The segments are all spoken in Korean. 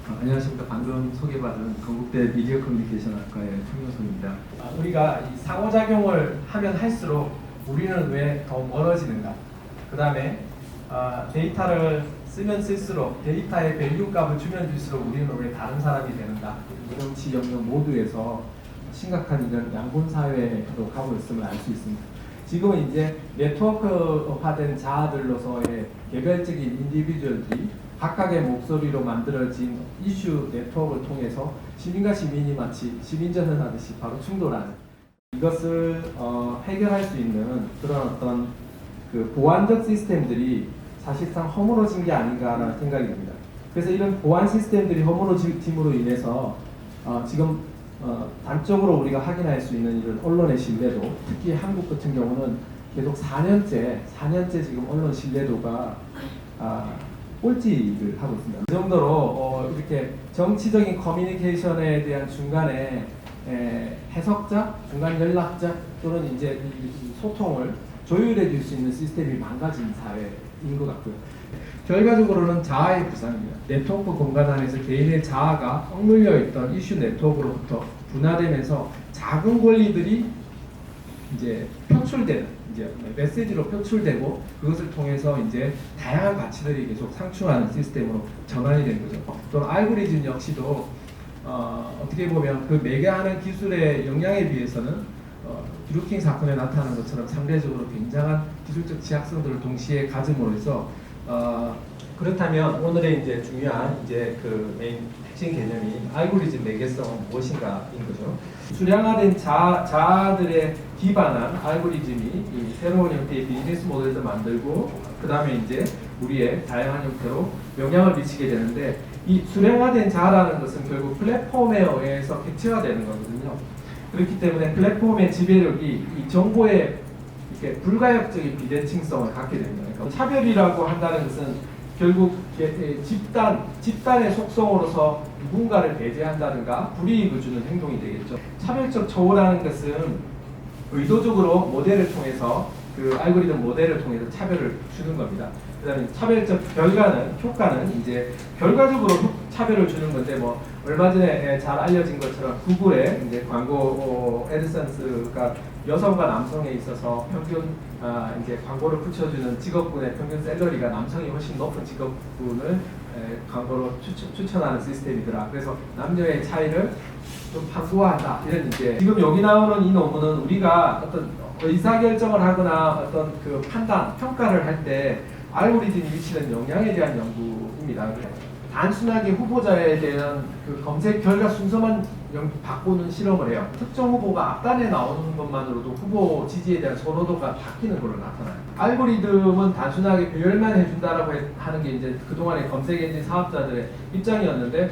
안녕하십니까. 방금 소개받은 건국대 미디어 커뮤니케이션 학과의 황효선입니다. 우리가 이 상호작용을 하면 할수록 우리는 왜 더 멀어지는가? 그 다음에 데이터를 쓰면 쓸수록 데이터의 밸류 값을 주면 줄수록 우리는 왜 다른 사람이 되는가? 정치 영역 모두에서 심각한 이런 양분 사회로 가고 있음을 알 수 있습니다. 지금은 이제 네트워크화된 자아들로서의 개별적인 인디비주얼들이 각각의 목소리로 만들어진 이슈 네트워크를 통해서 시민과 시민이 마치 시민전을 하듯이 바로 충돌하는, 이것을 해결할 수 있는 그런 어떤 그 보완적 시스템들이 사실상 허물어진 게 아닌가라는 생각이 듭니다. 그래서 이런 보완 시스템들이 허물어짐으로 인해서 지금 단적으로 우리가 확인할 수 있는 이런 언론의 신뢰도, 특히 한국 같은 경우는 계속 4년째 지금 언론 신뢰도가 꼴찌를 하고 있습니다. 그 정도로 이렇게 정치적인 커뮤니케이션에 대한 중간에 해석자, 중간 연락자 또는 이제 이 소통을 조율해 줄 수 있는 시스템이 망가진 사회인 것 같고요. 결과적으로는 자아의 부상입니다. 네트워크 공간 안에서 개인의 자아가 억눌려 있던 이슈 네트워크로부터 분화되면서 작은 권리들이 이제 표출되는, 이제 메시지로 표출되고 그것을 통해서 이제 다양한 가치들이 계속 상충하는 시스템으로 전환이 되는 거죠. 또는 알고리즘 역시도 어떻게 보면 그 매개하는 기술의 영향에 비해서는 기루킹 사건에 나타난 것처럼 상대적으로 굉장한 기술적 지향성들을 동시에 가짐으로써 그렇다면 오늘의 이제 중요한 이제 그 메인 핵심 개념이 알고리즘 매개성은 무엇인가인 거죠. 수량화된 자아들의 기반한 알고리즘이 이 새로운 형태의 비즈니스 모델을 만들고 그 다음에 이제 우리의 다양한 형태로 영향을 미치게 되는데, 이 수량화된 자아라는 것은 결국 플랫폼에 의해서 객체화되는 거거든요. 그렇기 때문에 플랫폼의 지배력이 이 정보의 이렇게 불가역적인 비대칭성을 갖게 됩니다. 그러니까 차별이라고 한다는 것은 결국 집단의 속성으로서 누군가를 배제한다든가 불이익을 주는 행동이 되겠죠. 차별적 처우라는 것은 의도적으로 모델을 통해서, 그 알고리즘 모델을 통해서 차별을 주는 겁니다. 그다음에 차별적 효과는 이제 결과적으로 차별을 주는 건데, 뭐 얼마 전에 잘 알려진 것처럼 구글의 이제 광고 애드센스가 여성과 남성에 있어서 평균 이제 광고를 붙여주는 직업군의 평균 샐러리가 남성이 훨씬 높은 직업군을 광고로 추천하는 시스템이더라. 그래서 남녀의 차이를 좀 판구하다, 이런 이제 지금 여기 나오는 이 논문은 우리가 어떤 의사결정을 하거나 어떤 그 판단, 평가를 할 때 알고리즘이 미치는 영향에 대한 연구입니다. 단순하게 후보자에 대한 그 검색 결과 순서만 바꾸는 실험을 해요. 특정 후보가 앞단에 나오는 것만으로도 후보 지지에 대한 선호도가 바뀌는 걸로 나타나요. 알고리즘은 단순하게 배열만 해준다라고 하는 게 이제 그동안의 검색 엔진 사업자들의 입장이었는데,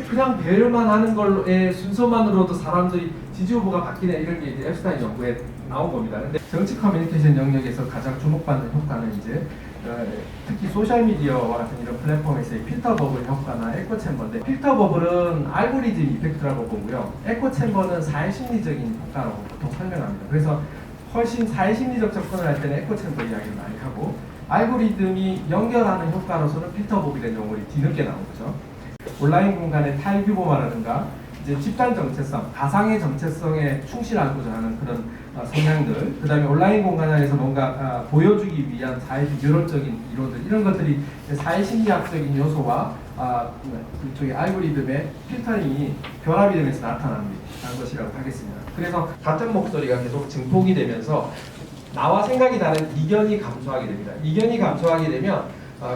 그냥 배열만 하는 걸로의 순서만으로도 사람들이 지지 후보가 바뀌네, 이런 게 이제 앱스타인 연구에 나온 겁니다. 근데 정치 커뮤니케이션 영역에서 가장 주목받는 효과는 이제 특히 소셜미디어와 같은 이런 플랫폼에서의 필터 버블 효과나 에코 챔버인데, 필터 버블은 알고리즘 이펙트라고 보고요, 에코 챔버는 사회심리적인 효과라고 보통 설명합니다. 그래서 훨씬 사회심리적 접근을 할 때는 에코 챔버 이야기를 많이 하고, 알고리즘이 연결하는 효과로서는 필터 버블이라는 용어를 뒤늦게 나온 거죠. 온라인 공간의 타일규모화라든가 이제 집단 정체성, 가상의 정체성에 충실하고자 하는 그런 성향들, 그 다음에 온라인 공간 안에서 뭔가 보여주기 위한 사회비주얼적인 이론들, 이런 것들이 사회심리학적인 요소와 그쪽의 알고리즘의 필터링이 결합이 되면서 나타나는 것이라고 하겠습니다. 그래서 같은 목소리가 계속 증폭이 되면서 나와 생각이 다른 이견이 감소하게 됩니다. 이견이 감소하게 되면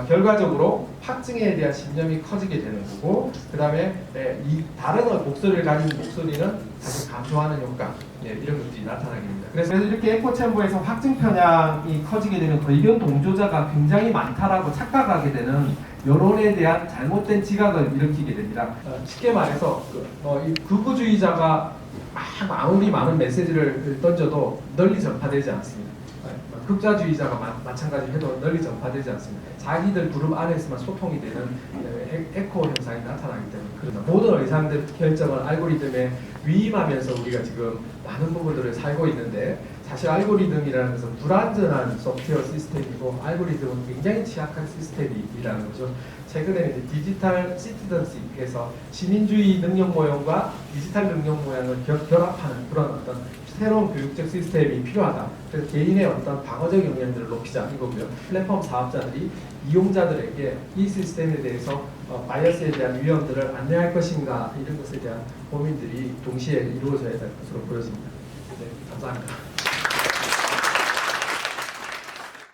결과적으로 확증에 대한 신념이 커지게 되는 거고, 그 다음에 이 다른 목소리를 가진 목소리는 사실 감소하는 효과, 이런 것들이 나타나게 됩니다. 그래서 이렇게 에코 챔버에서 확증 편향이 커지게 되면 의견 동조자가 굉장히 많다라고 착각하게 되는 여론에 대한 잘못된 지각을 일으키게 됩니다. 쉽게 말해서 이 극우주의자가 아무리 많은 메시지를 던져도 널리 전파되지 않습니다. 극자주의자가 마찬가지로 해도 널리 전파되지 않습니다. 자기들 그룹 안에서만 소통이 되는 에코 현상이 나타나기 때문에 그렇죠. 모든 의사들 결정을 알고리즘에 위임하면서 우리가 지금 많은 부분들을 살고 있는데, 사실 알고리즘이라는 것은 불완전한 소프트웨어 시스템이고 알고리즘은 굉장히 취약한 시스템이라는 거죠. 최근에 이제 디지털 시티즌십에서 시민주의 능력 모형과 디지털 능력 모형을 결합하는 그런 어떤 새로운 교육적 시스템이 필요하다. 그래서 개인의 어떤 방어적 역량들을 높이자 이거고요. 플랫폼 사업자들이 이용자들에게 이 시스템에 대해서 바이어스에 대한 위험들을 안내할 것인가 이런 것에 대한 고민들이 동시에 이루어져야 될 것으로 보여집니다. 네, 감사합니다.